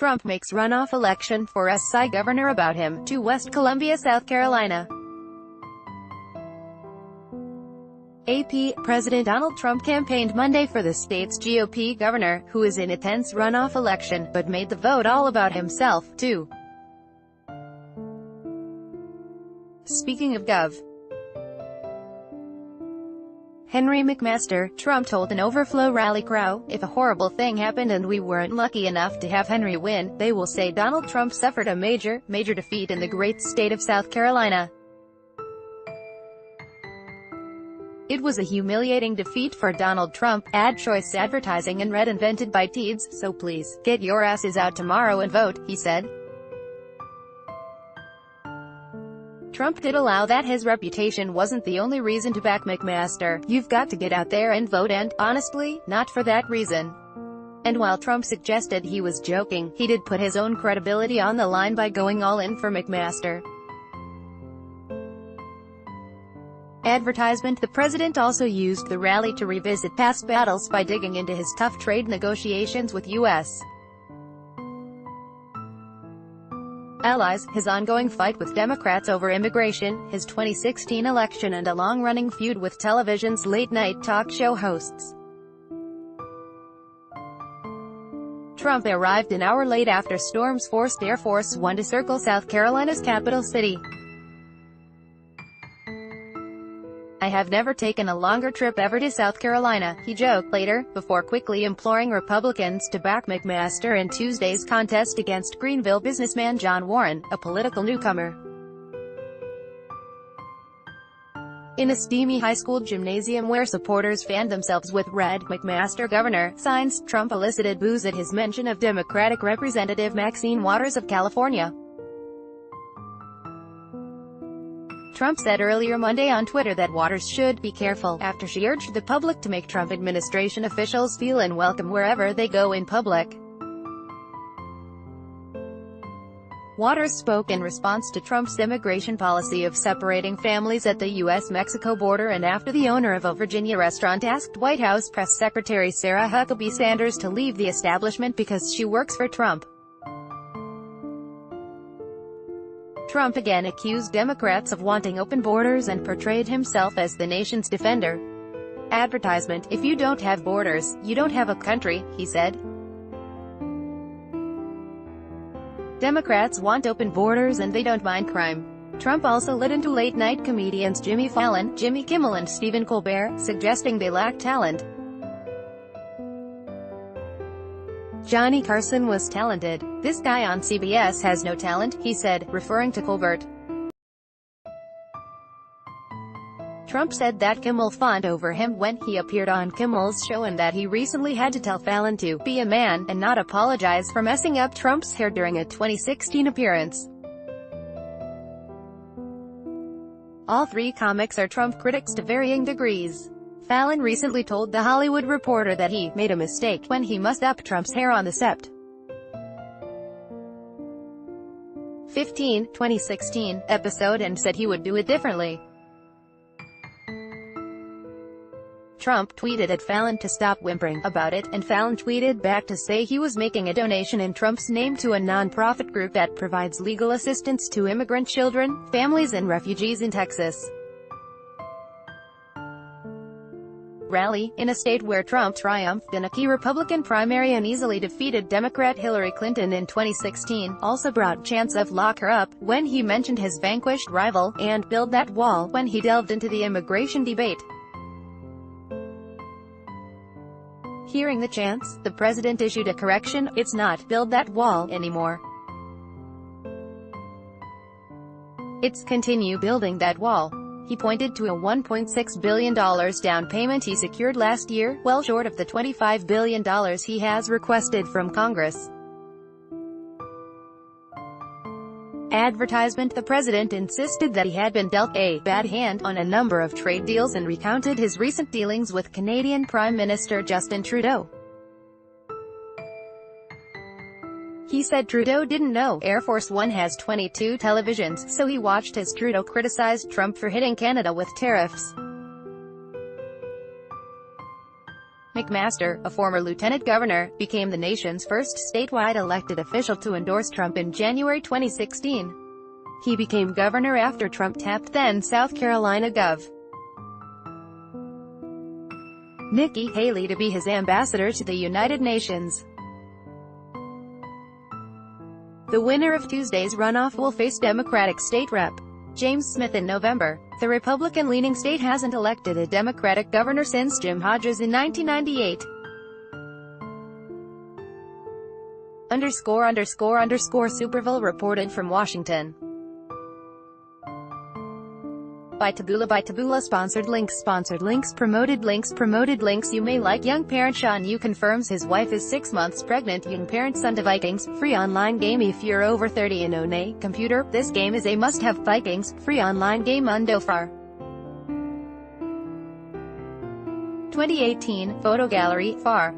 Trump makes runoff election for SI governor about him, to West Columbia, South Carolina. AP, President Donald Trump campaigned Monday for the state's GOP governor, who is in a tense runoff election, but made the vote all about himself, too. Speaking of Gov. Henry McMaster, Trump told an overflow rally crowd, "If a horrible thing happened and we weren't lucky enough to have Henry win, they will say Donald Trump suffered a major defeat in the great state of South Carolina. It was a humiliating defeat for Donald Trump, ad choice advertising and red invented by Teeds, so please, get your asses out tomorrow and vote," he said. Trump did allow that his reputation wasn't the only reason to back McMaster. "You've got to get out there and vote and, honestly, not for that reason." And while Trump suggested he was joking, he did put his own credibility on the line by going all in for McMaster. Advertisement. The president also used the rally to revisit past battles by digging into his tough trade negotiations with U.S. allies, his ongoing fight with Democrats over immigration, his 2016 election and a long-running feud with television's late-night talk show hosts. Trump arrived an hour late after storms forced Air Force One to circle South Carolina's capital city. "I have never taken a longer trip ever to South Carolina," he joked later, before quickly imploring Republicans to back McMaster in Tuesday's contest against Greenville businessman John Warren, a political newcomer. In a steamy high school gymnasium where supporters fanned themselves with red "McMaster Governor" signs, Trump elicited boos at his mention of Democratic Representative Maxine Waters of California. Trump said earlier Monday on Twitter that Waters should be careful, after she urged the public to make Trump administration officials feel unwelcome wherever they go in public. Waters spoke in response to Trump's immigration policy of separating families at the U.S.-Mexico border and after the owner of a Virginia restaurant asked White House Press Secretary Sarah Huckabee Sanders to leave the establishment because she works for Trump. Trump again accused Democrats of wanting open borders and portrayed himself as the nation's defender. Advertisement. "If you don't have borders, you don't have a country," he said. Democrats want open borders and they don't mind crime. Trump also lit into late-night comedians Jimmy Fallon, Jimmy Kimmel and Stephen Colbert, suggesting they lack talent. "Johnny Carson was talented. This guy on CBS has no talent," he said, referring to Colbert. Trump said that Kimmel fawned over him when he appeared on Kimmel's show and that he recently had to tell Fallon to "be a man" and not apologize for messing up Trump's hair during a 2016 appearance. All three comics are Trump critics to varying degrees. Fallon recently told The Hollywood Reporter that he made a mistake when he mussed up Trump's hair on the Sept. 2016 episode and said he would do it differently. Trump tweeted at Fallon to stop whimpering about it, and Fallon tweeted back to say he was making a donation in Trump's name to a non-profit group that provides legal assistance to immigrant children, families and refugees in Texas. Rally, in a state where Trump triumphed in a key Republican primary and easily defeated Democrat Hillary Clinton in 2016, also brought chants of "lock her up" when he mentioned his vanquished rival, and "build that wall" when he delved into the immigration debate. Hearing the chants, the president issued a correction: "It's not 'build that wall' anymore. It's continue building that wall." He pointed to a $1.6 billion down payment he secured last year, well short of the $25 billion he has requested from Congress. Advertisement. The president insisted that he had been dealt a bad hand on a number of trade deals and recounted his recent dealings with Canadian Prime Minister Justin Trudeau. He said Trudeau didn't know Air Force One has 22 televisions, so he watched as Trudeau criticized Trump for hitting Canada with tariffs. McMaster, a former lieutenant governor, became the nation's first statewide elected official to endorse Trump in January 2016. He became governor after Trump tapped then South Carolina Gov. Nikki Haley to be his ambassador to the United Nations. The winner of Tuesday's runoff will face Democratic State Rep. James Smith in November. The Republican-leaning state hasn't elected a Democratic governor since Jim Hodges in 1998. Superville reported from Washington. By Taboola Sponsored links Promoted links You may like young parent Sean Yu confirms his wife is 6 months pregnant. Young parent Sunday Vikings, free online game if you're over 30 and own a computer. This game is a must-have. Vikings, free online game Undofar. 2018, Photo Gallery, Far.